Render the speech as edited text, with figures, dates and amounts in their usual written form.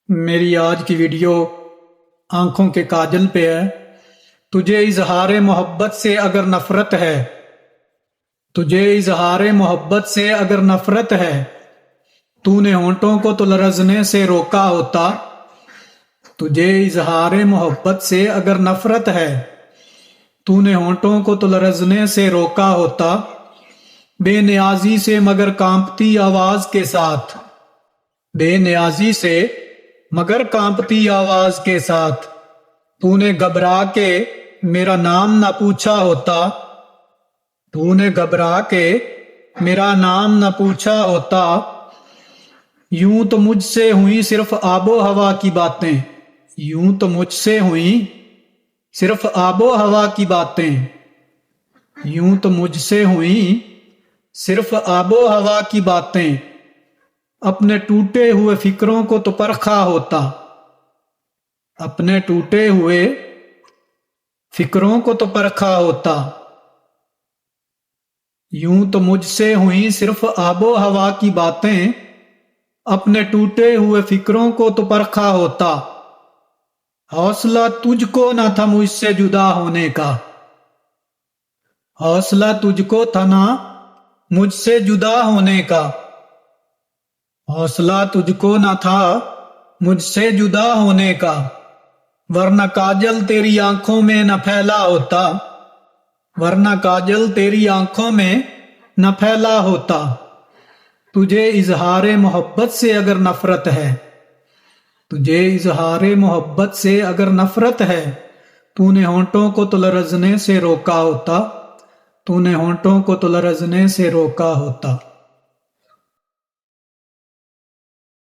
میری آج کی ویڈیو آنکھوں کے کاجل پہ ہے۔ تجھے اظہار محبت سے اگر نفرت ہے، تجھے اظہار محبت سے اگر نفرت ہے، تو نے ہونٹوں کو تو لرزنے سے روکا ہوتا۔ تجھے اظہار محبت سے اگر نفرت ہے، تو نے ہونٹوں کو تو لرزنے سے روکا ہوتا۔ بے نیازی سے مگر کانپتی آواز کے ساتھ، بے نیازی سے مگر کانپتی آواز کے ساتھ، تو نے گھبرا کے میرا نام نہ پوچھا ہوتا۔ تو نے گھبرا کے میرا نام نہ پوچھا ہوتا۔ یوں تو مجھ سے ہوئی صرف آب و ہوا کی باتیں، یوں تو مجھ سے ہوئی صرف آب و ہوا کی باتیں، یوں تو مجھ سے ہوئی صرف آب و ہوا کی باتیں۔ اپنے ٹوٹے ہوئے فکروں کو تو پرکھا ہوتا، اپنے ٹوٹے ہوئے فکروں کو تو پرکھا ہوتا۔ یوں تو مجھ سے ہوئی صرف آب و ہوا کی باتیں، اپنے ٹوٹے ہوئے فکروں کو تو پرکھا ہوتا۔ حوصلہ تجھ کو نہ تھا مجھ سے جدا ہونے کا، حوصلہ تجھ کو تھا نہ مجھ سے جدا ہونے کا، حوصلہ تجھ کو نہ تھا مجھ سے جدا ہونے کا، ورنہ کاجل تیری آنکھوں میں نہ پھیلا ہوتا، ورنہ کاجل تیری آنکھوں میں نہ پھیلا ہوتا۔ تجھے اظہار محبت سے اگر نفرت ہے، تجھے اظہار محبت سے اگر نفرت ہے، تو نے ہونٹوں کو تو لرزنے سے روکا ہوتا، تو نے ہونٹوں کو تو لرزنے سے روکا ہوتا۔